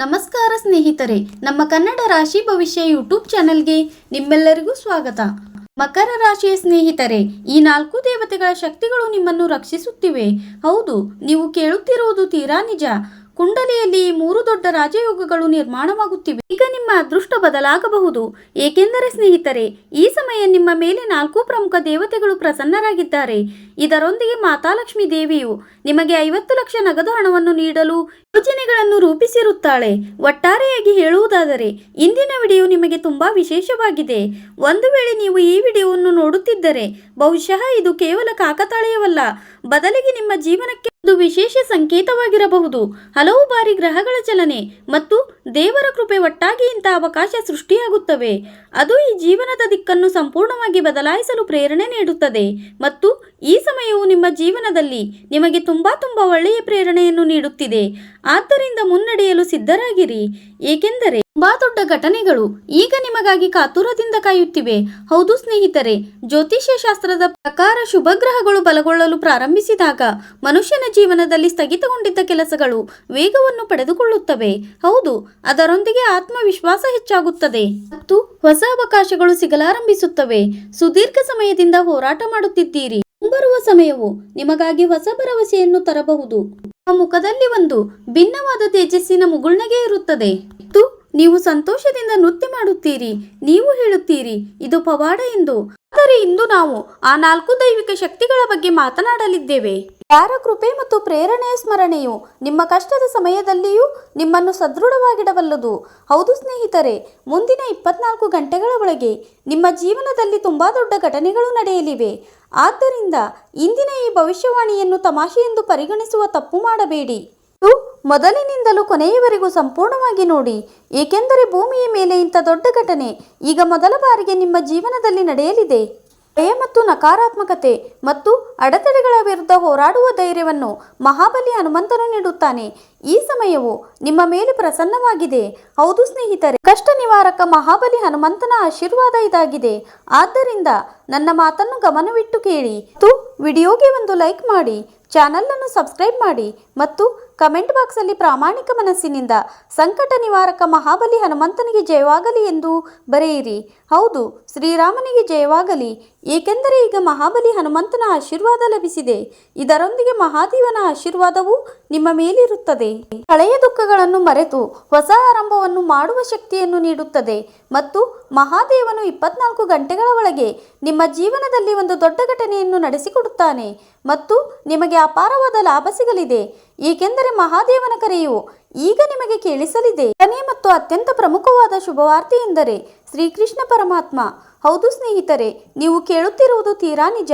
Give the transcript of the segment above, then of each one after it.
ನಮಸ್ಕಾರ ಸ್ನೇಹಿತರೆ, ನಮ್ಮ ಕನ್ನಡ ರಾಶಿ ಭವಿಷ್ಯ ಯೂಟ್ಯೂಬ್ ಚಾನೆಲ್ಗೆ ನಿಮ್ಮೆಲ್ಲರಿಗೂ ಸ್ವಾಗತ. ಮಕರ ರಾಶಿಯ ಸ್ನೇಹಿತರೆ, ಈ 4 ದೇವತೆಗಳ ಶಕ್ತಿಗಳು ನಿಮ್ಮನ್ನು ರಕ್ಷಿಸುತ್ತಿವೆ. ಹೌದು, ನೀವು ಕೇಳುತ್ತಿರುವುದು ತೀರಾ ನಿಜ. ಕುಂಡಲಿಯಲ್ಲಿ 3 ದೊಡ್ಡ ರಾಜಯೋಗಗಳು ನಿರ್ಮಾಣವಾಗುತ್ತಿವೆ. ಈಗ ನಿಮ್ಮ ಅದೃಷ್ಟ ಬದಲಾಗಬಹುದು. ಏಕೆಂದರೆ ಸ್ನೇಹಿತರೆ, ಈ ಸಮಯ ನಿಮ್ಮ ಮೇಲೆ 4 ಪ್ರಮುಖ ದೇವತೆಗಳು ಪ್ರಸನ್ನರಾಗಿದ್ದಾರೆ. ಇದರೊಂದಿಗೆ ಮಾತಾಲಕ್ಷ್ಮಿ ದೇವಿಯು ನಿಮಗೆ 50 ಲಕ್ಷ ನಗದು ಹಣವನ್ನು ನೀಡಲು ಯೋಜನೆಗಳನ್ನು ರೂಪಿಸಿರುತ್ತಾಳೆ. ಒಟ್ಟಾರೆಯಾಗಿ ಹೇಳುವುದಾದರೆ ಇಂದಿನ ವಿಡಿಯೋ ನಿಮಗೆ ತುಂಬಾ ವಿಶೇಷವಾಗಿದೆ. ಒಂದು ವೇಳೆ ನೀವು ಈ ವಿಡಿಯೋವನ್ನು ನೋಡುತ್ತಿದ್ದರೆ ಬಹುಶಃ ಇದು ಕೇವಲ ಕಾಕತಾಳೀಯವಲ್ಲ, ಬದಲಿಗೆ ನಿಮ್ಮ ಜೀವನಕ್ಕೆ ಒಂದು ವಿಶೇಷ ಸಂಕೇತವಾಗಿರಬಹುದು. ಹಲವು ಬಾರಿ ಗ್ರಹಗಳ ಚಲನೆ ಮತ್ತು ದೇವರ ಕೃಪೆ ಒಟ್ಟಾಗಿ ಇಂತಹ ಅವಕಾಶ ಸೃಷ್ಟಿಯಾಗುತ್ತವೆ. ಅದು ಈ ಜೀವನದ ದಿಕ್ಕನ್ನು ಸಂಪೂರ್ಣವಾಗಿ ಬದಲಾಯಿಸಲು ಪ್ರೇರಣೆ ನೀಡುತ್ತದೆ ಮತ್ತು ಈ ಸಮಯವು ನಿಮ್ಮ ಜೀವನದಲ್ಲಿ ನಿಮಗೆ ತುಂಬಾ ಒಳ್ಳೆಯ ಪ್ರೇರಣೆಯನ್ನು ನೀಡುತ್ತಿದೆ. ಆದ್ದರಿಂದ ಮುನ್ನಡೆಯಲು ಸಿದ್ಧರಾಗಿರಿ, ಏಕೆಂದರೆ ತುಂಬಾ ದೊಡ್ಡ ಘಟನೆಗಳು ಈಗ ನಿಮಗಾಗಿ ಕಾತುರದಿಂದ ಕಾಯುತ್ತಿವೆ. ಹೌದು ಸ್ನೇಹಿತರೆ, ಜ್ಯೋತಿಷ್ಯ ಶಾಸ್ತ್ರದ ಪ್ರಕಾರ ಶುಭ ಗ್ರಹಗಳು ಬಲಗೊಳ್ಳಲು ಪ್ರಾರಂಭಿಸಿದಾಗ ಮನುಷ್ಯನ ಜೀವನದಲ್ಲಿ ಸ್ಥಗಿತಗೊಂಡಿದ್ದ ಕೆಲಸಗಳು ವೇಗವನ್ನು ಪಡೆದುಕೊಳ್ಳುತ್ತವೆ. ಹೌದು, ಅದರೊಂದಿಗೆ ಆತ್ಮವಿಶ್ವಾಸ ಹೆಚ್ಚಾಗುತ್ತದೆ ಮತ್ತು ಹೊಸ ಅವಕಾಶಗಳು ಸಿಗಲಾರಂಭಿಸುತ್ತವೆ. ಸುದೀರ್ಘ ಸಮಯದಿಂದ ಹೋರಾಟ ಮಾಡುತ್ತಿದ್ದೀರಿ. ಮುಂಬರುವ ಸಮಯವು ನಿಮಗಾಗಿ ಹೊಸ ಭರವಸೆಯನ್ನು ತರಬಹುದು. ಮುಖದಲ್ಲಿ ಒಂದು ಭಿನ್ನವಾದ ತೇಜಸ್ಸಿನ ಮುಗುಳ್ನಗೆ ಇರುತ್ತದೆ ಮತ್ತು ನೀವು ಸಂತೋಷದಿಂದ ನೃತ್ಯ ಮಾಡುತ್ತೀರಿ. ನೀವು ಹೇಳುತ್ತೀರಿ, ಇದು ಪವಾಡ ಎಂದು. ಆದರೆ ಇಂದು ನಾವು ಆ 4 ದೈವಿಕ ಶಕ್ತಿಗಳ ಬಗ್ಗೆ ಮಾತನಾಡಲಿದ್ದೇವೆ. ಯಾರ ಕೃಪೆ ಮತ್ತು ಪ್ರೇರಣೆಯ ಸ್ಮರಣೆಯು ನಿಮ್ಮ ಕಷ್ಟದ ಸಮಯದಲ್ಲಿಯೂ ನಿಮ್ಮನ್ನು ಸದೃಢವಾಗಿಡಬಲ್ಲದು. ಹೌದು ಸ್ನೇಹಿತರೆ, ಮುಂದಿನ 24 ಗಂಟೆಗಳ ಒಳಗೆ ನಿಮ್ಮ ಜೀವನದಲ್ಲಿ ತುಂಬಾ ದೊಡ್ಡ ಘಟನೆಗಳು ನಡೆಯಲಿವೆ. ಆದ್ದರಿಂದ ಇಂದಿನ ಈ ಭವಿಷ್ಯವಾಣಿಯನ್ನು ತಮಾಷೆ ಎಂದು ಪರಿಗಣಿಸುವ ತಪ್ಪು ಮಾಡಬೇಡಿ. ಮೊದಲಿನಿಂದಲೂ ಕೊನೆಯವರೆಗೂ ಸಂಪೂರ್ಣವಾಗಿ ನೋಡಿ, ಏಕೆಂದರೆ ಭೂಮಿಯ ಮೇಲೆ ಇಂಥ ದೊಡ್ಡ ಘಟನೆ ಈಗ ಮೊದಲ ಬಾರಿಗೆ ನಿಮ್ಮ ಜೀವನದಲ್ಲಿ ನಡೆಯಲಿದೆ. ಭಯ ಮತ್ತು ನಕಾರಾತ್ಮಕತೆ ಮತ್ತು ಅಡೆತಡೆಗಳ ವಿರುದ್ಧ ಹೋರಾಡುವ ಧೈರ್ಯವನ್ನು ಮಹಾಬಲಿ ಹನುಮಂತನು ನೀಡುತ್ತಾನೆ. ಈ ಸಮಯವು ನಿಮ್ಮ ಮೇಲೆ ಪ್ರಸನ್ನವಾಗಿದೆ. ಹೌದು ಸ್ನೇಹಿತರೆ, ಕಷ್ಟ ನಿವಾರಕ ಮಹಾಬಲಿ ಹನುಮಂತನ ಆಶೀರ್ವಾದ ಇದಾಗಿದೆ. ಆದ್ದರಿಂದ ನನ್ನ ಮಾತನ್ನು ಗಮನವಿಟ್ಟು ಕೇಳಿ ಮತ್ತು ವಿಡಿಯೋಗೆ ಒಂದು ಲೈಕ್ ಮಾಡಿ, ಚಾನಲ್ ಅನ್ನು ಸಬ್ಸ್ಕ್ರೈಬ್ ಮಾಡಿ ಮತ್ತು ಕಮೆಂಟ್ ಬಾಕ್ಸಲ್ಲಿ ಪ್ರಾಮಾಣಿಕ ಮನಸ್ಸಿನಿಂದ ಸಂಕಟ ನಿವಾರಕ ಮಹಾಬಲಿ ಹನುಮಂತನಿಗೆ ಜಯವಾಗಲಿ ಎಂದು ಬರೆಯಿರಿ. ಹೌದು, ಶ್ರೀರಾಮನಿಗೆ ಜಯವಾಗಲಿ, ಏಕೆಂದರೆ ಈಗ ಮಹಾಬಲಿ ಹನುಮಂತನ ಆಶೀರ್ವಾದ ಲಭಿಸಿದೆ. ಇದರೊಂದಿಗೆ ಮಹಾದೇವನ ಆಶೀರ್ವಾದವೂ ನಿಮ್ಮ ಮೇಲಿರುತ್ತದೆ. ಹಳೆಯ ದುಃಖಗಳನ್ನು ಮರೆತು ಹೊಸ ಆರಂಭವನ್ನು ಮಾಡುವ ಶಕ್ತಿಯನ್ನು ನೀಡುತ್ತದೆ ಮತ್ತು ಮಹಾದೇವನು 24 ಗಂಟೆಗಳ ಒಳಗೆ ನಿಮ್ಮ ಜೀವನದಲ್ಲಿ ಒಂದು ದೊಡ್ಡ ಘಟನೆಯನ್ನು ನಡೆಸಿಕೊಡುತ್ತಾನೆ ಮತ್ತು ನಿಮಗೆ ಅಪಾರವಾದ ಲಾಭ ಸಿಗಲಿದೆ. ಏಕೆಂದರೆ ಮಹಾದೇವನ ಕರೆಯು ಈಗ ನಿಮಗೆ ಕೇಳಿಸಲಿದೆ. ಮತ್ತು ಅತ್ಯಂತ ಪ್ರಮುಖವಾದ ಶುಭವಾರ್ತೆ ಎಂದರೆ ಶ್ರೀಕೃಷ್ಣ ಪರಮಾತ್ಮ. ಹೌದು ಸ್ನೇಹಿತರೆ, ನೀವು ಕೇಳುತ್ತಿರುವುದು ತೀರಾ ನಿಜ.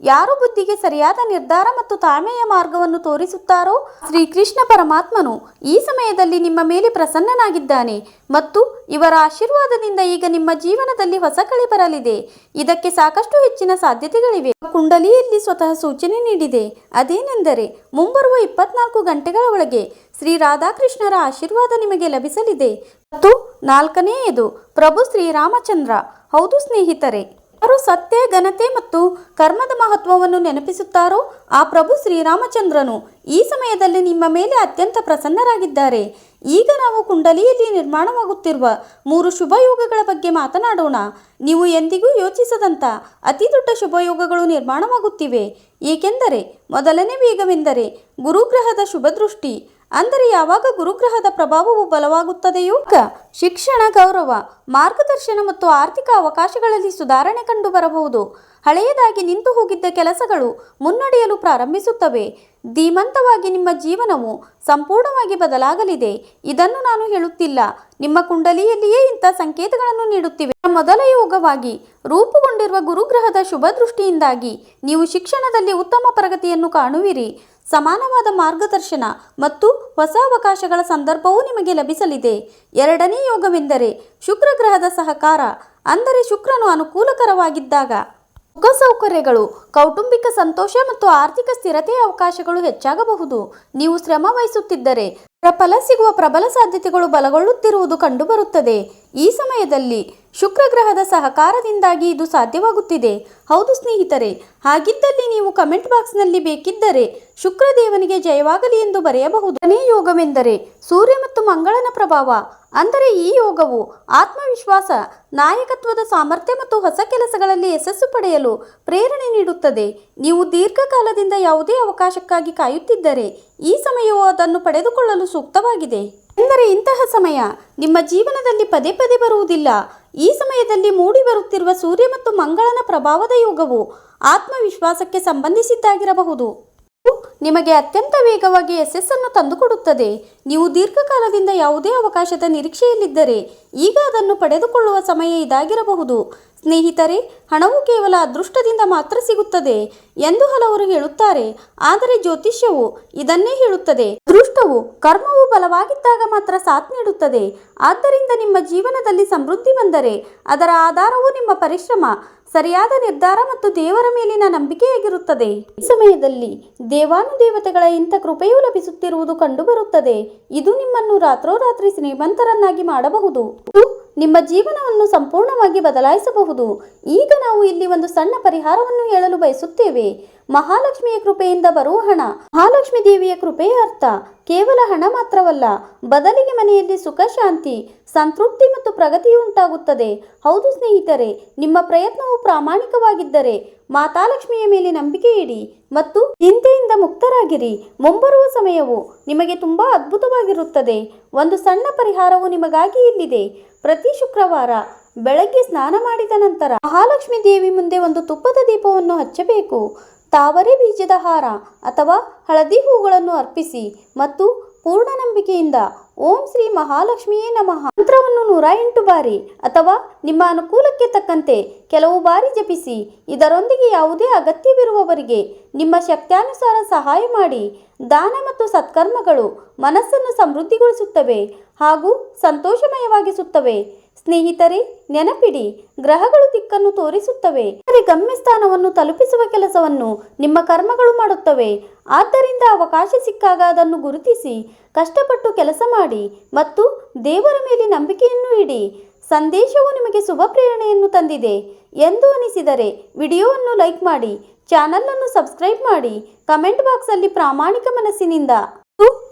ಯಾರು ಬುದ್ಧಿಗೆ ಸರಿಯಾದ ನಿರ್ಧಾರ ಮತ್ತು ತಾಳ್ಮೆಯ ಮಾರ್ಗವನ್ನು ತೋರಿಸುತ್ತಾರೋ ಶ್ರೀಕೃಷ್ಣ ಪರಮಾತ್ಮನು ಈ ಸಮಯದಲ್ಲಿ ನಿಮ್ಮ ಮೇಲೆ ಪ್ರಸನ್ನನಾಗಿದ್ದಾನೆ ಮತ್ತು ಇವರ ಆಶೀರ್ವಾದದಿಂದ ಈಗ ನಿಮ್ಮ ಜೀವನದಲ್ಲಿ ಹೊಸ ಕಳೆ ಬರಲಿದೆ. ಇದಕ್ಕೆ ಸಾಕಷ್ಟು ಹೆಚ್ಚಿನ ಸಾಧ್ಯತೆಗಳಿವೆ. ಕುಂಡಲಿಯಲ್ಲಿ ಸ್ವತಃ ಸೂಚನೆ ನೀಡಿದೆ. ಅದೇನೆಂದರೆ ಮುಂಬರುವ 24 ಗಂಟೆಗಳ ಒಳಗೆ ಶ್ರೀ ರಾಧಾಕೃಷ್ಣರ ಆಶೀರ್ವಾದ ನಿಮಗೆ ಲಭಿಸಲಿದೆ ಮತ್ತು 4ನೇಯದು ಪ್ರಭು ಶ್ರೀರಾಮಚಂದ್ರ. ಹೌದು ಸ್ನೇಹಿತರೆ, ಯಾರು ಸತ್ಯ, ಘನತೆ ಮತ್ತು ಕರ್ಮದ ಮಹತ್ವವನ್ನು ನೆನಪಿಸುತ್ತಾರೋ ಆ ಪ್ರಭು ಶ್ರೀರಾಮಚಂದ್ರನು ಈ ಸಮಯದಲ್ಲಿ ನಿಮ್ಮ ಮೇಲೆ ಅತ್ಯಂತ ಪ್ರಸನ್ನರಾಗಿದ್ದಾರೆ. ಈಗ ನಾವು ಕುಂಡಲಿಯಲ್ಲಿ ನಿರ್ಮಾಣವಾಗುತ್ತಿರುವ 3 ಶುಭಯೋಗಗಳ ಬಗ್ಗೆ ಮಾತನಾಡೋಣ. ನೀವು ಎಂದಿಗೂ ಯೋಚಿಸದಂಥ ಅತಿ ದೊಡ್ಡ ಶುಭಯೋಗಗಳು ನಿರ್ಮಾಣವಾಗುತ್ತಿವೆ. ಏಕೆಂದರೆ ಮೊದಲನೇ ವೇಗವೆಂದರೆ ಗುರುಗ್ರಹದ ಶುಭ ದೃಷ್ಟಿ. ಅಂದರೆ ಯಾವಾಗ ಗುರುಗ್ರಹದ ಪ್ರಭಾವವು ಬಲವಾಗುತ್ತದೆಯೋ ಶಿಕ್ಷಣ, ಗೌರವ, ಮಾರ್ಗದರ್ಶನ ಮತ್ತು ಆರ್ಥಿಕ ಅವಕಾಶಗಳಲ್ಲಿ ಸುಧಾರಣೆ ಕಂಡು ಬರಬಹುದು. ಹಳೆಯದಾಗಿ ನಿಂತು ಹೋಗಿದ್ದ ಕೆಲಸಗಳು ಮುನ್ನಡೆಯಲು ಪ್ರಾರಂಭಿಸುತ್ತವೆ. ಧೀಮಂತವಾಗಿ ನಿಮ್ಮ ಜೀವನವು ಸಂಪೂರ್ಣವಾಗಿ ಬದಲಾಗಲಿದೆ. ಇದನ್ನು ನಾನು ಹೇಳುತ್ತಿಲ್ಲ, ನಿಮ್ಮ ಕುಂಡಲಿಯಲ್ಲಿಯೇ ಇಂಥ ಸಂಕೇತಗಳನ್ನು ನೀಡುತ್ತಿವೆ. ಮೊದಲ ಯೋಗವಾಗಿ ರೂಪುಗೊಂಡಿರುವ ಗುರುಗ್ರಹದ ಶುಭ ದೃಷ್ಟಿಯಿಂದಾಗಿ ನೀವು ಶಿಕ್ಷಣದಲ್ಲಿ ಉತ್ತಮ ಪ್ರಗತಿಯನ್ನು ಕಾಣುವಿರಿ. ಸಮಾನವಾದ ಮಾರ್ಗದರ್ಶನ ಮತ್ತು ಹೊಸ ಅವಕಾಶಗಳ ಸಂದರ್ಭವೂ ನಿಮಗೆ ಲಭಿಸಲಿದೆ. 2ನೇ ಯೋಗವೆಂದರೆ ಶುಕ್ರ ಗ್ರಹದ ಸಹಕಾರ. ಅಂದರೆ ಶುಕ್ರನು ಅನುಕೂಲಕರವಾಗಿದ್ದಾಗ ಸುಖ ಸೌಕರ್ಯಗಳು, ಕೌಟುಂಬಿಕ ಸಂತೋಷ ಮತ್ತು ಆರ್ಥಿಕ ಸ್ಥಿರತೆಯ ಅವಕಾಶಗಳು ಹೆಚ್ಚಾಗಬಹುದು. ನೀವು ಶ್ರಮ ವಹಿಸುತ್ತಿದ್ದರೆ ಫಲ ಸಿಗುವ ಪ್ರಬಲ ಸಾಧ್ಯತೆಗಳು ಬಲಗೊಳ್ಳುತ್ತಿರುವುದು ಕಂಡುಬರುತ್ತದೆ. ಈ ಸಮಯದಲ್ಲಿ ಶುಕ್ರ ಗ್ರಹದ ಸಹಕಾರದಿಂದಾಗಿ ಇದು ಸಾಧ್ಯವಾಗುತ್ತಿದೆ. ಹೌದು ಸ್ನೇಹಿತರೆ, ಹಾಗಿದ್ದಲ್ಲಿ ನೀವು ಕಮೆಂಟ್ ಬಾಕ್ಸ್ನಲ್ಲಿ ಬೇಕಿದ್ದರೆ ಶುಕ್ರದೇವನಿಗೆ ಜಯವಾಗಲಿ ಎಂದು ಬರೆಯಬಹುದು. ಕೊನೆಯ ಯೋಗವೆಂದರೆ ಸೂರ್ಯ ಮತ್ತು ಮಂಗಳನ ಪ್ರಭಾವ. ಅಂದರೆ ಈ ಯೋಗವು ಆತ್ಮವಿಶ್ವಾಸ, ನಾಯಕತ್ವದ ಸಾಮರ್ಥ್ಯ ಮತ್ತು ಹೊಸ ಕೆಲಸಗಳಲ್ಲಿ ಯಶಸ್ಸು ಪಡೆಯಲು ಪ್ರೇರಣೆ ನೀಡುತ್ತದೆ. ನೀವು ದೀರ್ಘಕಾಲದಿಂದ ಯಾವುದೇ ಅವಕಾಶಕ್ಕಾಗಿ ಕಾಯುತ್ತಿದ್ದರೆ ಈ ಸಮಯವು ಅದನ್ನು ಪಡೆದುಕೊಳ್ಳಲು ಸೂಕ್ತವಾಗಿದೆ. ಎಂದರೆ ಇಂತಹ ಸಮಯ ನಿಮ್ಮ ಜೀವನದಲ್ಲಿ ಪದೇ ಪದೇ ಬರುವುದಿಲ್ಲ. ಈ ಸಮಯದಲ್ಲಿ ಮೂಡಿ ಬರುತ್ತಿರುವ ಸೂರ್ಯ ಮತ್ತು ಮಂಗಳನ ಪ್ರಭಾವದ ಯೋಗವು ಆತ್ಮವಿಶ್ವಾಸಕ್ಕೆ ಸಂಬಂಧಿಸಿದ್ದಾಗಿರಬಹುದು. ನಿಮಗೆ ಅತ್ಯಂತ ವೇಗವಾಗಿ ಯಶಸ್ಸನ್ನು ತಂದುಕೊಡುತ್ತದೆ. ನೀವು ದೀರ್ಘಕಾಲದಿಂದ ಯಾವುದೇ ಅವಕಾಶದ ನಿರೀಕ್ಷೆಯಲ್ಲಿದ್ದರೆ ಈಗ ಅದನ್ನು ಪಡೆದುಕೊಳ್ಳುವ ಸಮಯ ಇದಾಗಿರಬಹುದು. ಸ್ನೇಹಿತರೆ, ಹಣವು ಕೇವಲ ಅದೃಷ್ಟದಿಂದ ಮಾತ್ರ ಸಿಗುತ್ತದೆ ಎಂದು ಹಲವರು ಹೇಳುತ್ತಾರೆ. ಆದರೆ ಜ್ಯೋತಿಷ್ಯವು ಇದನ್ನೇ ಹೇಳುತ್ತದೆ. ಅದೃಷ್ಟವು ಕರ್ಮವು ಬಲವಾಗಿದ್ದಾಗ ಮಾತ್ರ ಸಾಥ್ ನೀಡುತ್ತದೆ. ಆದ್ದರಿಂದ ನಿಮ್ಮ ಜೀವನದಲ್ಲಿ ಸಮೃದ್ಧಿ ಬಂದರೆ ಅದರ ಆಧಾರವು ನಿಮ್ಮ ಪರಿಶ್ರಮ, ಸರಿಯಾದ ನಿರ್ಧಾರ ಮತ್ತು ದೇವರ ಮೇಲಿನ ನಂಬಿಕೆಯಾಗಿರುತ್ತದೆ. ಈ ಸಮಯದಲ್ಲಿ ದೇವಾನುದೇವತೆಗಳ ಇಂಥ ಕೃಪೆಯು ಲಭಿಸುತ್ತಿರುವುದು ಕಂಡುಬರುತ್ತದೆ. ಇದು ನಿಮ್ಮನ್ನು ರಾತ್ರೋರಾತ್ರಿ ಶ್ರೀಮಂತರನ್ನಾಗಿ ಮಾಡಬಹುದು. ನಿಮ್ಮ ಜೀವನವನ್ನು ಸಂಪೂರ್ಣವಾಗಿ ಬದಲಾಯಿಸಬಹುದು. ಈಗ ನಾವು ಇಲ್ಲಿ ಒಂದು ಸಣ್ಣ ಪರಿಹಾರವನ್ನು ಹೇಳಲು ಬಯಸುತ್ತೇವೆ. ಮಹಾಲಕ್ಷ್ಮಿಯ ಕೃಪೆಯಿಂದ ಬರುವ ಹಣ. ಮಹಾಲಕ್ಷ್ಮಿ ದೇವಿಯ ಕೃಪೆಯ ಅರ್ಥ ಕೇವಲ ಹಣ ಮಾತ್ರವಲ್ಲ, ಬದಲಿಗೆ ಮನೆಯಲ್ಲಿ ಸುಖ, ಶಾಂತಿ, ಸಂತೃಪ್ತಿ ಮತ್ತು ಪ್ರಗತಿಯು ಉಂಟಾಗುತ್ತದೆ. ಹೌದು ಸ್ನೇಹಿತರೆ, ನಿಮ್ಮ ಪ್ರಯತ್ನವು ಪ್ರಾಮಾಣಿಕವಾಗಿದ್ದರೆ ಮಾತಾಲಕ್ಷ್ಮಿಯ ಮೇಲೆ ನಂಬಿಕೆ ಇಡಿ ಮತ್ತು ಚಿಂತೆಯಿಂದ ಮುಕ್ತರಾಗಿರಿ. ಮುಂಬರುವ ಸಮಯವು ನಿಮಗೆ ತುಂಬಾ ಅದ್ಭುತವಾಗಿರುತ್ತದೆ. ಒಂದು ಸಣ್ಣ ಪರಿಹಾರವು ನಿಮಗಾಗಿ ಇಲ್ಲಿದೆ. ಪ್ರತಿ ಶುಕ್ರವಾರ ಬೆಳಗ್ಗೆ ಸ್ನಾನ ಮಾಡಿದ ನಂತರ ಮಹಾಲಕ್ಷ್ಮಿ ದೇವಿ ಮುಂದೆ ಒಂದು ತುಪ್ಪದ ದೀಪವನ್ನು ಹಚ್ಚಬೇಕು. ತಾವರೆ ಬೀಜದ ಹಾರ ಅಥವಾ ಹಳದಿ ಹೂಗಳನ್ನು ಅರ್ಪಿಸಿ ಮತ್ತು ಪೂರ್ಣ ನಂಬಿಕೆಯಿಂದ ಓಂ ಶ್ರೀ ಮಹಾಲಕ್ಷ್ಮಿಯೇ ನಮಃ ಮಂತ್ರವನ್ನು 108 ಬಾರಿ ಅಥವಾ ನಿಮ್ಮ ಅನುಕೂಲಕ್ಕೆ ತಕ್ಕಂತೆ ಕೆಲವು ಬಾರಿ ಜಪಿಸಿ. ಇದರೊಂದಿಗೆ ಯಾವುದೇ ಅಗತ್ಯವಿರುವವರಿಗೆ ನಿಮ್ಮ ಶಕ್ತ್ಯಾನುಸಾರ ಸಹಾಯ ಮಾಡಿ. ದಾನ ಮತ್ತು ಸತ್ಕರ್ಮಗಳು ಮನಸ್ಸನ್ನು ಸಮೃದ್ಧಿಗೊಳಿಸುತ್ತವೆ ಹಾಗೂ ಸಂತೋಷಮಯವಾಗಿಸುತ್ತವೆ. ಸ್ನೇಹಿತರೆ, ನೆನಪಿಡಿ, ಗ್ರಹಗಳು ದಿಕ್ಕನ್ನು ತೋರಿಸುತ್ತವೆ, ಗಮ್ಯಸ್ಥಾನವನ್ನು ತಲುಪಿಸುವ ಕೆಲಸವನ್ನು ನಿಮ್ಮ ಕರ್ಮಗಳು ಮಾಡುತ್ತವೆ. ಆದ್ದರಿಂದ ಅವಕಾಶ ಸಿಕ್ಕಾಗ ಅದನ್ನು ಗುರುತಿಸಿ ಕಷ್ಟಪಟ್ಟು ಕೆಲಸ ಮಾಡಿ ಮತ್ತು ದೇವರ ಮೇಲೆ ನಂಬಿಕೆಯನ್ನು ಇಡಿ. ಸಂದೇಶವು ನಿಮಗೆ ಶುಭ ಪ್ರೇರಣೆಯನ್ನು ತಂದಿದೆ ಎಂದು ಅನಿಸಿದರೆ ವಿಡಿಯೋವನ್ನು ಲೈಕ್ ಮಾಡಿ, ಚಾನಲನ್ನು ಸಬ್ಸ್ಕ್ರೈಬ್ ಮಾಡಿ, ಕಮೆಂಟ್ ಬಾಕ್ಸಲ್ಲಿ ಪ್ರಾಮಾಣಿಕ ಮನಸ್ಸಿನಿಂದ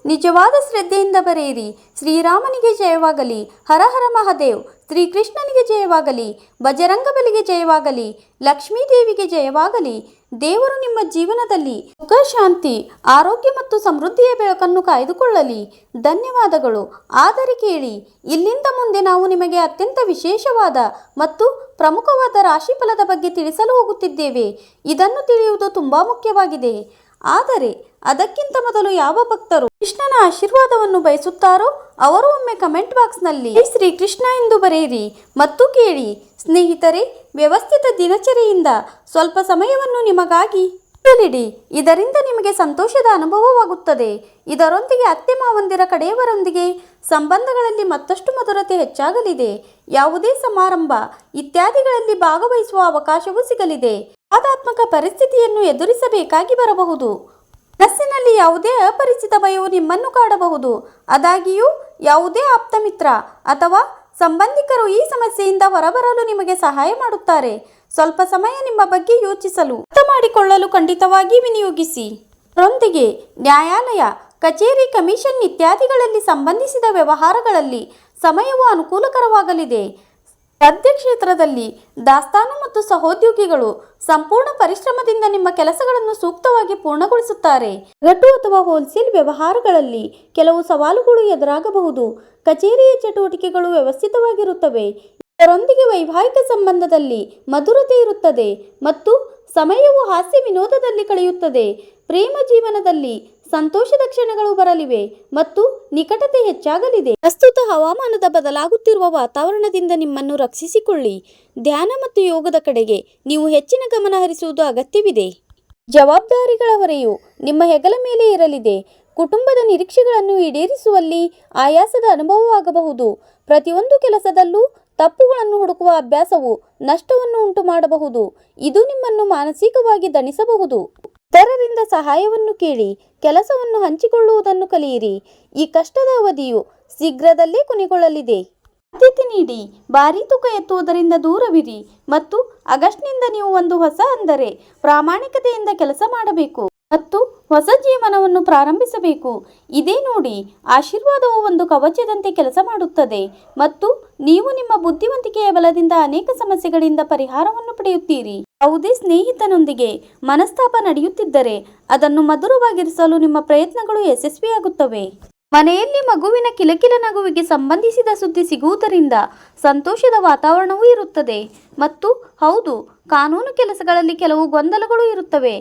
ನಿಜವಾದ ಶ್ರದ್ಧೆಯಿಂದ ಬರೆಯಿರಿ. ಶ್ರೀರಾಮನಿಗೆ ಜಯವಾಗಲಿ, ಹರ ಹರ ಮಹಾದೇವ್, ಶ್ರೀಕೃಷ್ಣನಿಗೆ ಜಯವಾಗಲಿ, ಬಜರಂಗಬಲಿಗೆ ಜಯವಾಗಲಿ, ಲಕ್ಷ್ಮೀ ದೇವಿಗೆ ಜಯವಾಗಲಿ. ದೇವರು ನಿಮ್ಮ ಜೀವನದಲ್ಲಿ ಸುಖ, ಶಾಂತಿ, ಆರೋಗ್ಯ ಮತ್ತು ಸಮೃದ್ಧಿಯ ಬೆಳಕನ್ನು ಕಾಯ್ದುಕೊಳ್ಳಲಿ. ಧನ್ಯವಾದಗಳು. ಆದರೆ ಕೇಳಿ, ಇಲ್ಲಿಂದ ಮುಂದೆ ನಾವು ನಿಮಗೆ ಅತ್ಯಂತ ವಿಶೇಷವಾದ ಮತ್ತು ಪ್ರಮುಖವಾದ ರಾಶಿಫಲದ ಬಗ್ಗೆ ತಿಳಿಸಲು ಹೋಗುತ್ತಿದ್ದೇವೆ. ಇದನ್ನು ತಿಳಿಯುವುದು ತುಂಬಾ ಮುಖ್ಯವಾಗಿದೆ. ಆದರೆ ಅದಕ್ಕಿಂತ ಮೊದಲು ಯಾವ ಭಕ್ತರು ಕೃಷ್ಣನ ಆಶೀರ್ವಾದವನ್ನು ಬಯಸುತ್ತಾರೋ ಅವರು ಒಮ್ಮೆ ಕಮೆಂಟ್ ಬಾಕ್ಸ್ನಲ್ಲಿ ಶ್ರೀಕೃಷ್ಣ ಎಂದು ಬರೆಯಿರಿ ಮತ್ತು ಕೇಳಿ. ಸ್ನೇಹಿತರೆ, ವ್ಯವಸ್ಥಿತ ದಿನಚರಿಯಿಂದ ಸ್ವಲ್ಪ ಸಮಯವನ್ನು ನಿಮಗಾಗಿ ಇಡಿ. ಇದರಿಂದ ನಿಮಗೆ ಸಂತೋಷದ ಅನುಭವವಾಗುತ್ತದೆ. ಇದರೊಂದಿಗೆ ಅತ್ತೆ ಮಾವಂದಿರ ಕಡೆಯವರೊಂದಿಗೆ ಸಂಬಂಧಗಳಲ್ಲಿ ಮತ್ತಷ್ಟು ಮಧುರತೆ ಹೆಚ್ಚಾಗಲಿದೆ. ಯಾವುದೇ ಸಮಾರಂಭ ಇತ್ಯಾದಿಗಳಲ್ಲಿ ಭಾಗವಹಿಸುವ ಅವಕಾಶವೂ ಸಿಗಲಿದೆ. ವಿವಾದಾತ್ಮಕ ಪರಿಸ್ಥಿತಿಯನ್ನು ಎದುರಿಸಬೇಕಾಗಿ ಬರಬಹುದು. ಮನಸ್ಸಿನಲ್ಲಿ ಯಾವುದೇ ಅಪರಿಚಿತ ಭಯವು ನಿಮ್ಮನ್ನು ಕಾಡಬಹುದು. ಆದಾಗ್ಯೂ ಯಾವುದೇ ಆಪ್ತ ಮಿತ್ರ ಅಥವಾ ಸಂಬಂಧಿಕರು ಈ ಸಮಸ್ಯೆಯಿಂದ ಹೊರಬರಲು ನಿಮಗೆ ಸಹಾಯ ಮಾಡುತ್ತಾರೆ. ಸ್ವಲ್ಪ ಸಮಯ ನಿಮ್ಮ ಬಗ್ಗೆ ಯೋಚಿಸಲು, ಅರ್ಥ ಮಾಡಿಕೊಳ್ಳಲು ಖಂಡಿತವಾಗಿ ವಿನಿಯೋಗಿಸಿ. ಅದರೊಂದಿಗೆ ನ್ಯಾಯಾಲಯ, ಕಚೇರಿ, ಕಮಿಷನ್ ಇತ್ಯಾದಿಗಳಲ್ಲಿ ಸಂಬಂಧಿಸಿದ ವ್ಯವಹಾರಗಳಲ್ಲಿ ಸಮಯವು ಅನುಕೂಲಕರವಾಗಲಿದೆ. ಸದ್ಯ ಕ್ಷೇತ್ರದಲ್ಲಿ ದಾಸ್ತಾನು ಮತ್ತು ಸಹೋದ್ಯೋಗಿಗಳು ಸಂಪೂರ್ಣ ಪರಿಶ್ರಮದಿಂದ ನಿಮ್ಮ ಕೆಲಸಗಳನ್ನು ಸೂಕ್ತವಾಗಿ ಪೂರ್ಣಗೊಳಿಸುತ್ತಾರೆ. ಸಗಟು ಅಥವಾ ಹೋಲ್ಸೇಲ್ ವ್ಯವಹಾರಗಳಲ್ಲಿ ಕೆಲವು ಸವಾಲುಗಳು ಎದುರಾಗಬಹುದು. ಕಚೇರಿಯ ಚಟುವಟಿಕೆಗಳು ವ್ಯವಸ್ಥಿತವಾಗಿರುತ್ತವೆ. ಇದರೊಂದಿಗೆ ವೈವಾಹಿಕ ಸಂಬಂಧದಲ್ಲಿ ಮಧುರತೆ ಇರುತ್ತದೆ ಮತ್ತು ಸಮಯವು ಹಾಸ್ಯ ವಿನೋದದಲ್ಲಿ ಕಳೆಯುತ್ತದೆ. ಪ್ರೇಮ ಜೀವನದಲ್ಲಿ ಸಂತೋಷದ ಕ್ಷಣಗಳು ಬರಲಿವೆ ಮತ್ತು ನಿಕಟತೆ ಹೆಚ್ಚಾಗಲಿದೆ. ಪ್ರಸ್ತುತ ಹವಾಮಾನದ ಬದಲಾಗುತ್ತಿರುವ ವಾತಾವರಣದಿಂದ ನಿಮ್ಮನ್ನು ರಕ್ಷಿಸಿಕೊಳ್ಳಿ. ಧ್ಯಾನ ಮತ್ತು ಯೋಗದ ಕಡೆಗೆ ನೀವು ಹೆಚ್ಚಿನ ಗಮನ ಹರಿಸುವುದು ಅಗತ್ಯವಿದೆ. ಜವಾಬ್ದಾರಿಗಳ ಹೊರೆಯು ನಿಮ್ಮ ಹೆಗಲ ಮೇಲೆ ಇರಲಿದೆ. ಕುಟುಂಬದ ನಿರೀಕ್ಷೆಗಳನ್ನು ಈಡೇರಿಸುವಲ್ಲಿ ಆಯಾಸದ ಅನುಭವವಾಗಬಹುದು. ಪ್ರತಿಯೊಂದು ಕೆಲಸದಲ್ಲೂ ತಪ್ಪುಗಳನ್ನು ಹುಡುಕುವ ಅಭ್ಯಾಸವು ನಷ್ಟವನ್ನು ಉಂಟು ಮಾಡಬಹುದು. ಇದು ನಿಮ್ಮನ್ನು ಮಾನಸಿಕವಾಗಿ ದಣಿಸಬಹುದು. ಇತರರಿಂದ ಸಹಾಯವನ್ನು ಕೇಳಿ ಕೆಲಸವನ್ನು ಹಂಚಿಕೊಳ್ಳುವುದನ್ನು ಕಲಿಯಿರಿ. ಈ ಕಷ್ಟದ ಅವಧಿಯು ಶೀಘ್ರದಲ್ಲೇ ಕೊನೆಗೊಳ್ಳಲಿದೆ. ಆದ್ಯತೆ ನೀಡಿ ಭಾರೀ ತೂಕ ಎತ್ತುವುದರಿಂದ ದೂರವಿರಿ ಮತ್ತು ಆಗಸ್ಟ್ನಿಂದ ನೀವು ಒಂದು ಹೊಸ ಅಂದರೆ ಪ್ರಾಮಾಣಿಕತೆಯಿಂದ ಕೆಲಸ ಮಾಡಬೇಕು ಮತ್ತು ಹೊಸ ಜೀವನವನ್ನು ಪ್ರಾರಂಭಿಸಬೇಕು. ಇದೇ ನೋಡಿ, ಆಶೀರ್ವಾದವು ಒಂದು ಕವಚದಂತೆ ಕೆಲಸ ಮಾಡುತ್ತದೆ ಮತ್ತು ನೀವು ನಿಮ್ಮ ಬುದ್ಧಿವಂತಿಕೆಯ ಬಲದಿಂದ ಅನೇಕ ಸಮಸ್ಯೆಗಳಿಂದ ಪರಿಹಾರವನ್ನು ಪಡೆಯುತ್ತೀರಿ. ಯಾವುದೇ ಸ್ನೇಹಿತನೊಂದಿಗೆ ಮನಸ್ತಾಪ ನಡೆಯುತ್ತಿದ್ದರೆ ಅದನ್ನು ಮಧುರವಾಗಿರಿಸಲು ನಿಮ್ಮ ಪ್ರಯತ್ನಗಳು ಯಶಸ್ವಿಯಾಗುತ್ತವೆ. ಮನೆಯಲ್ಲಿ ಮಗುವಿನ ಕಿಲಕಿಲ ನಗುವಿಗೆ ಸಂಬಂಧಿಸಿದ ಸುದ್ದಿ ಸಿಗುವುದರಿಂದ ಸಂತೋಷದ ವಾತಾವರಣವೂ ಇರುತ್ತದೆ. ಮತ್ತು ಹೌದು, ಕಾನೂನು ಕೆಲಸಗಳಲ್ಲಿ ಕೆಲವು ಗೊಂದಲಗಳು ಇರುತ್ತವೆ,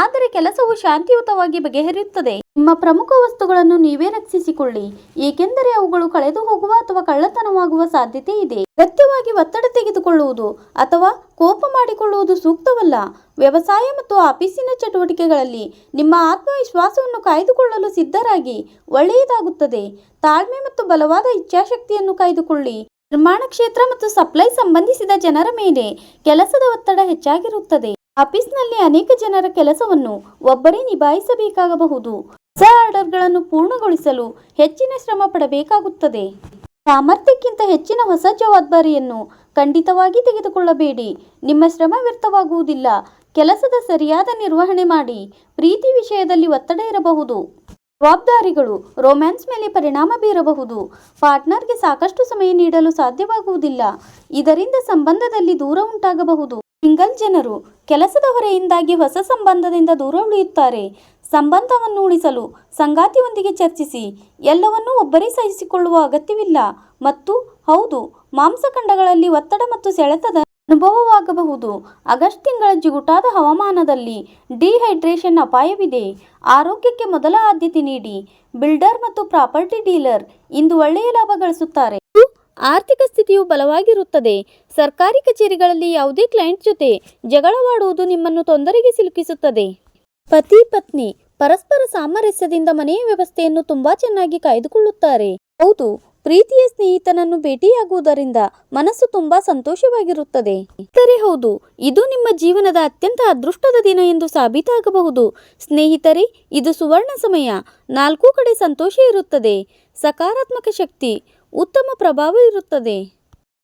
ಆದರೆ ಕೆಲಸವು ಶಾಂತಿಯುತವಾಗಿ ಬಗೆಹರಿಯುತ್ತದೆ. ನಿಮ್ಮ ಪ್ರಮುಖ ವಸ್ತುಗಳನ್ನು ನೀವೇ ರಕ್ಷಿಸಿಕೊಳ್ಳಿ, ಏಕೆಂದರೆ ಅವುಗಳು ಕಳೆದು ಹೋಗುವ ಅಥವಾ ಕಳ್ಳತನವಾಗುವ ಸಾಧ್ಯತೆ ಇದೆ. ಅಗತ್ಯವಾಗಿ ಒತ್ತಡ ತೆಗೆದುಕೊಳ್ಳುವುದು ಅಥವಾ ಕೋಪ ಮಾಡಿಕೊಳ್ಳುವುದು ಸೂಕ್ತವಲ್ಲ. ವ್ಯವಸಾಯ ಮತ್ತು ಆಫೀಸಿನ ಚಟುವಟಿಕೆಗಳಲ್ಲಿ ನಿಮ್ಮ ಆತ್ಮವಿಶ್ವಾಸವನ್ನು ಕಾಯ್ದುಕೊಳ್ಳಲು ಸಿದ್ಧರಾಗಿ. ಒಳ್ಳೆಯದಾಗುತ್ತದೆ. ತಾಳ್ಮೆ ಮತ್ತು ಬಲವಾದ ಇಚ್ಛಾಶಕ್ತಿಯನ್ನು ಕಾಯ್ದುಕೊಳ್ಳಿ. ನಿರ್ಮಾಣ ಕ್ಷೇತ್ರ ಮತ್ತು ಸಪ್ಲೈ ಸಂಬಂಧಿಸಿದ ಜನರ ಮೇಲೆ ಕೆಲಸದ ಒತ್ತಡ ಹೆಚ್ಚಾಗಿರುತ್ತದೆ. ಆಫೀಸ್ನಲ್ಲಿ ಅನೇಕ ಜನರ ಕೆಲಸವನ್ನು ಒಬ್ಬರೇ ನಿಭಾಯಿಸಬೇಕಾಗಬಹುದು. ಹೊಸ ಆರ್ಡರ್ಗಳನ್ನು ಪೂರ್ಣಗೊಳಿಸಲು ಹೆಚ್ಚಿನ ಶ್ರಮ ಪಡಬೇಕಾಗುತ್ತದೆ. ಸಾಮರ್ಥ್ಯಕ್ಕಿಂತ ಹೆಚ್ಚಿನ ಹೊಸ ಜವಾಬ್ದಾರಿಯನ್ನು ಖಂಡಿತವಾಗಿ ತೆಗೆದುಕೊಳ್ಳಬೇಡಿ. ನಿಮ್ಮ ಶ್ರಮ ವ್ಯರ್ಥವಾಗುವುದಿಲ್ಲ. ಕೆಲಸದ ಸರಿಯಾದ ನಿರ್ವಹಣೆ ಮಾಡಿ. ಪ್ರೀತಿ ವಿಷಯದಲ್ಲಿ ಒತ್ತಡ ಇರಬಹುದು. ಜವಾಬ್ದಾರಿಗಳು ರೊಮ್ಯಾನ್ಸ್ ಮೇಲೆ ಪರಿಣಾಮ ಬೀರಬಹುದು. ಪಾರ್ಟ್ನರ್ಗೆ ಸಾಕಷ್ಟು ಸಮಯ ನೀಡಲು ಸಾಧ್ಯವಾಗುವುದಿಲ್ಲ. ಇದರಿಂದ ಸಂಬಂಧದಲ್ಲಿ ದೂರ ಉಂಟಾಗಬಹುದು. ಸಿಂಗಲ್ ಜನರು ಕೆಲಸದ ಹೊರೆಯಿಂದಾಗಿ ಹೊಸ ಸಂಬಂಧದಿಂದ ದೂರ ಉಳಿಯುತ್ತಾರೆ. ಸಂಬಂಧವನ್ನು ಉಳಿಸಲು ಸಂಗಾತಿಯೊಂದಿಗೆ ಚರ್ಚಿಸಿ. ಎಲ್ಲವನ್ನೂ ಒಬ್ಬರೇ ಸಹಿಸಿಕೊಳ್ಳುವ ಅಗತ್ಯವಿಲ್ಲ. ಮತ್ತು ಹೌದು, ಮಾಂಸಖಂಡಗಳಲ್ಲಿ ಒತ್ತಡ ಮತ್ತು ಸೆಳೆತದ ಅನುಭವವಾಗಬಹುದು. ಆಗಸ್ಟ್ ತಿಂಗಳ ಜಿಗುಟಾದ ಹವಾಮಾನದಲ್ಲಿ ಡಿಹೈಡ್ರೇಷನ್ ಅಪಾಯವಿದೆ. ಆರೋಗ್ಯಕ್ಕೆ ಮೊದಲ ಆದ್ಯತೆ ನೀಡಿ. ಬಿಲ್ಡರ್ ಮತ್ತು ಪ್ರಾಪರ್ಟಿ ಡೀಲರ್ ಇಂದು ಒಳ್ಳೆಯ ಲಾಭ ಗಳಿಸುತ್ತಾರೆ. ಆರ್ಥಿಕ ಸ್ಥಿತಿಯು ಬಲವಾಗಿರುತ್ತದೆ. ಸರ್ಕಾರಿ ಕಚೇರಿಗಳಲ್ಲಿ ಯಾವುದೇ ಕ್ಲೈಂಟ್ ಜೊತೆ ಜಗಳವಾಡುವುದು ನಿಮ್ಮನ್ನು ತೊಂದರೆಗೆ ಸಿಲುಕಿಸುತ್ತದೆ. ಪತಿ ಪತ್ನಿ ಪರಸ್ಪರ ಸಾಮರಸ್ಯದಿಂದ ಮನೆಯ ವ್ಯವಸ್ಥೆಯನ್ನು ತುಂಬಾ ಚೆನ್ನಾಗಿ ಕಾಯ್ದುಕೊಳ್ಳುತ್ತಾರೆ. ಹೌದು, ಪ್ರೀತಿಯ ಸ್ನೇಹಿತನನ್ನು ಭೇಟಿಯಾಗುವುದರಿಂದ ಮನಸ್ಸು ತುಂಬಾ ಸಂತೋಷವಾಗಿರುತ್ತದೆ. ಆದರೆ ಹೌದು, ಇದು ನಿಮ್ಮ ಜೀವನದ ಅತ್ಯಂತ ಅದೃಷ್ಟದ ದಿನ ಎಂದು ಸಾಬೀತಾಗಬಹುದು. ಸ್ನೇಹಿತರೆ, ಇದು ಸುವರ್ಣ ಸಮಯ. 4 ಕಡೆ ಸಂತೋಷ ಇರುತ್ತದೆ. ಸಕಾರಾತ್ಮಕ ಶಕ್ತಿ, ಉತ್ತಮ ಪ್ರಭಾವ ಇರುತ್ತದೆ.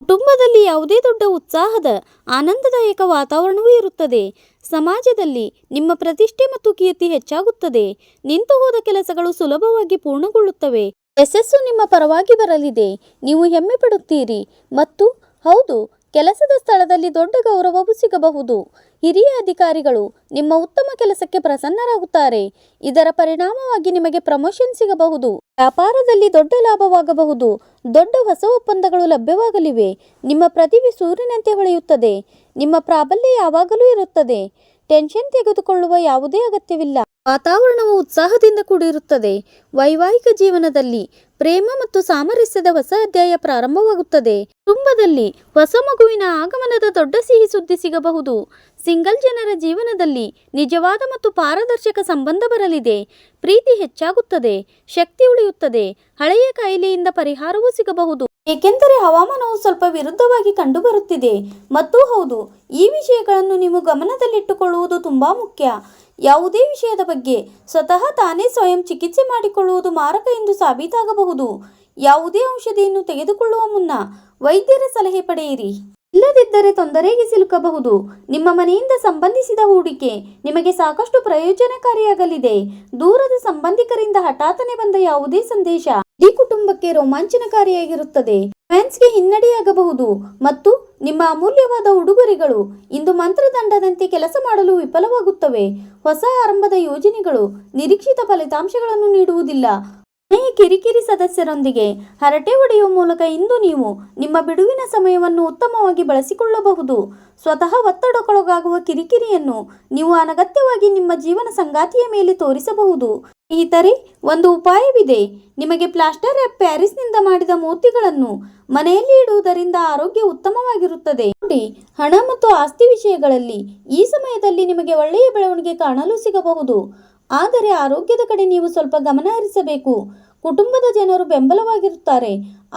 ಕುಟುಂಬದಲ್ಲಿ ಯಾವುದೇ ದೊಡ್ಡ ಉತ್ಸಾಹದ ಆನಂದದಾಯಕ ವಾತಾವರಣವೂ ಇರುತ್ತದೆ. ಸಮಾಜದಲ್ಲಿ ನಿಮ್ಮ ಪ್ರತಿಷ್ಠೆ ಮತ್ತು ಕೀರ್ತಿ ಹೆಚ್ಚಾಗುತ್ತದೆ. ನಿಂತು ಹೋದ ಕೆಲಸಗಳು ಸುಲಭವಾಗಿ ಪೂರ್ಣಗೊಳ್ಳುತ್ತವೆ. ಯಶಸ್ಸು ನಿಮ್ಮ ಪರವಾಗಿ ಬರಲಿದೆ. ನೀವು ಹೆಮ್ಮೆ ಪಡುತ್ತೀರಿ. ಮತ್ತು ಹೌದು, ಕೆಲಸದ ಸ್ಥಳದಲ್ಲಿ ದೊಡ್ಡ ಗೌರವವೂ ಸಿಗಬಹುದು. ಹಿರಿಯ ಅಧಿಕಾರಿಗಳು ನಿಮ್ಮ ಉತ್ತಮ ಕೆಲಸಕ್ಕೆ ಪ್ರಸನ್ನರಾಗುತ್ತಾರೆ. ಇದರ ಪರಿಣಾಮವಾಗಿ ನಿಮಗೆ ಪ್ರಮೋಷನ್ ಸಿಗಬಹುದು. ವ್ಯಾಪಾರದಲ್ಲಿ ದೊಡ್ಡ ಲಾಭವಾಗಬಹುದು. ದೊಡ್ಡ ಹೊಸ ಒಪ್ಪಂದಗಳು ಲಭ್ಯವಾಗಲಿವೆ. ನಿಮ್ಮ ಪ್ರತಿಭೆ ಸೂರ್ಯನಂತೆ ಹೊಳೆಯುತ್ತದೆ. ನಿಮ್ಮ ಪ್ರಾಬಲ್ಯ ಯಾವಾಗಲೂ ಇರುತ್ತದೆ. ಟೆನ್ಷನ್ ತೆಗೆದುಕೊಳ್ಳುವ ಯಾವುದೇ ಅಗತ್ಯವಿಲ್ಲ. ವಾತಾವರಣವು ಉತ್ಸಾಹದಿಂದ ಕೂಡಿರುತ್ತದೆ. ವೈವಾಹಿಕ ಜೀವನದಲ್ಲಿ ಪ್ರೇಮ ಮತ್ತು ಸಾಮರಸ್ಯದ ಹೊಸ ಅಧ್ಯಾಯ ಪ್ರಾರಂಭವಾಗುತ್ತದೆ. ಕುಟುಂಬದಲ್ಲಿ ಹೊಸ ಮಗುವಿನ ಆಗಮನದ ದೊಡ್ಡ ಸಿಹಿ ಸುದ್ದಿ ಸಿಗಬಹುದು. ಸಿಂಗಲ್ ಜನರ ಜೀವನದಲ್ಲಿ ನಿಜವಾದ ಮತ್ತು ಪಾರದರ್ಶಕ ಸಂಬಂಧ ಬರಲಿದೆ. ಪ್ರೀತಿ ಹೆಚ್ಚಾಗುತ್ತದೆ. ಶಕ್ತಿ ಉಳಿಯುತ್ತದೆ. ಹಳೆಯ ಕಾಯಿಲೆಯಿಂದ ಪರಿಹಾರವೂ ಸಿಗಬಹುದು. ಏಕೆಂದರೆ ಹವಾಮಾನವು ಸ್ವಲ್ಪ ವಿರುದ್ಧವಾಗಿ ಕಂಡುಬರುತ್ತಿದೆ. ಮತ್ತು ಹೌದು, ಈ ವಿಷಯಗಳನ್ನು ನೀವು ಗಮನದಲ್ಲಿಟ್ಟುಕೊಳ್ಳುವುದು ತುಂಬಾ ಮುಖ್ಯ. ಯಾವುದೇ ವಿಷಯದ ಬಗ್ಗೆ ಸ್ವತಃ ತಾನೇ ಸ್ವಯಂ ಚಿಕಿತ್ಸೆ ಮಾಡಿಕೊಳ್ಳುವುದು ಮಾರಕ ಎಂದು ಸಾಬೀತಾಗಬಹುದು. ಯಾವುದೇ ಔಷಧಿಯನ್ನು ತೆಗೆದುಕೊಳ್ಳುವ ಮುನ್ನ ವೈದ್ಯರ ಸಲಹೆ ಪಡೆಯಿರಿ. ಇಲ್ಲದಿದ್ದರೆ ತೊಂದರೆಗೆ ಸಿಲುಕಬಹುದು. ನಿಮ್ಮ ಮನೆಯಿಂದ ಸಂಬಂಧಿಸಿದ ಹೂಡಿಕೆ ನಿಮಗೆ ಸಾಕಷ್ಟು ಪ್ರಯೋಜನಕಾರಿಯಾಗಲಿದೆ. ದೂರದ ಸಂಬಂಧಿಕರಿಂದ ಹಠಾತ್ತನೆ ಬಂದ ಯಾವುದೇ ಸಂದೇಶ ಇಡೀ ಕುಟುಂಬಕ್ಕೆ ರೋಮಾಂಚನಕಾರಿಯಾಗಿರುತ್ತದೆ. ಫ್ಯಾನ್ಸ್ಗೆ ಹಿನ್ನಡೆಯಾಗಬಹುದು ಮತ್ತು ನಿಮ್ಮ ಅಮೂಲ್ಯವಾದ ಉಡುಗೊರೆಗಳು ಇಂದು ಮಂತ್ರದಂಡದಂತೆ ಕೆಲಸ ಮಾಡಲು ವಿಫಲವಾಗುತ್ತವೆ. ಹೊಸ ಆರಂಭದ ಯೋಜನೆಗಳು ನಿರೀಕ್ಷಿತ ಫಲಿತಾಂಶಗಳನ್ನು ನೀಡುವುದಿಲ್ಲ. ಮನೆಯ ಕಿರಿಕಿರಿ ಸದಸ್ಯರೊಂದಿಗೆ ಹರಟೆ ಹೊಡೆಯುವ ಮೂಲಕ ಇಂದು ನೀವು ನಿಮ್ಮ ಬಿಡುವಿನ ಸಮಯವನ್ನು ಉತ್ತಮವಾಗಿ ಬಳಸಿಕೊಳ್ಳಬಹುದು. ಸ್ವತಃ ಒತ್ತಡಕ್ಕೊಳಗಾಗುವ ಕಿರಿಕಿರಿಯನ್ನು ನೀವು ಅನಗತ್ಯವಾಗಿ ನಿಮ್ಮ ಜೀವನ ಸಂಗಾತಿಯ ಮೇಲೆ ತೋರಿಸಬಹುದು. ಸ್ನೇಹಿತರೆ, ಒಂದು ಉಪಾಯವಿದೆ. ನಿಮಗೆ ಪ್ಲಾಸ್ಟರ್ ಆಫ್ ಪ್ಯಾರಿಸ್ನಿಂದ ಮಾಡಿದ ಮೂರ್ತಿಗಳನ್ನು ಮನೆಯಲ್ಲಿ ಇಡುವುದರಿಂದ ಆರೋಗ್ಯ ಉತ್ತಮವಾಗಿರುತ್ತದೆ. ನೋಡಿ, ಹಣ ಮತ್ತು ಆಸ್ತಿ ವಿಷಯಗಳಲ್ಲಿ ಈ ಸಮಯದಲ್ಲಿ ನಿಮಗೆ ಒಳ್ಳೆಯ ಬೆಳವಣಿಗೆ ಕಾಣಲು ಸಿಗಬಹುದು. ಆದರೆ ಆರೋಗ್ಯದ ಕಡೆ ನೀವು ಸ್ವಲ್ಪ ಗಮನ ಹರಿಸಬೇಕು. ಕುಟುಂಬದ ಜನರು ಬೆಂಬಲವಾಗಿರುತ್ತಾರೆ,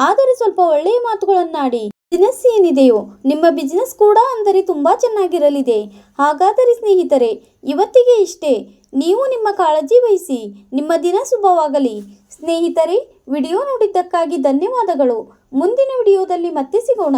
ಆದರೆ ಸ್ವಲ್ಪ ಒಳ್ಳೆಯ ಮಾತುಗಳನ್ನಾಡಿ. ಬಿಸಿನೆಸ್ ಏನಿದೆಯೋ ನಿಮ್ಮ ಬಿಸ್ನೆಸ್ ಕೂಡ ಅಂದರೆ ತುಂಬ ಚೆನ್ನಾಗಿರಲಿದೆ. ಹಾಗಾದರೆ ಸ್ನೇಹಿತರೆ, ಇವತ್ತಿಗೆ ಇಷ್ಟೇ. ನೀವು ನಿಮ್ಮ ಕಾಳಜಿ ವಹಿಸಿ. ನಿಮ್ಮ ದಿನ ಶುಭವಾಗಲಿ. ಸ್ನೇಹಿತರೆ, ವಿಡಿಯೋ ನೋಡಿದ್ದಕ್ಕಾಗಿ ಧನ್ಯವಾದಗಳು. ಮುಂದಿನ ವಿಡಿಯೋದಲ್ಲಿ ಮತ್ತೆ ಸಿಗೋಣ.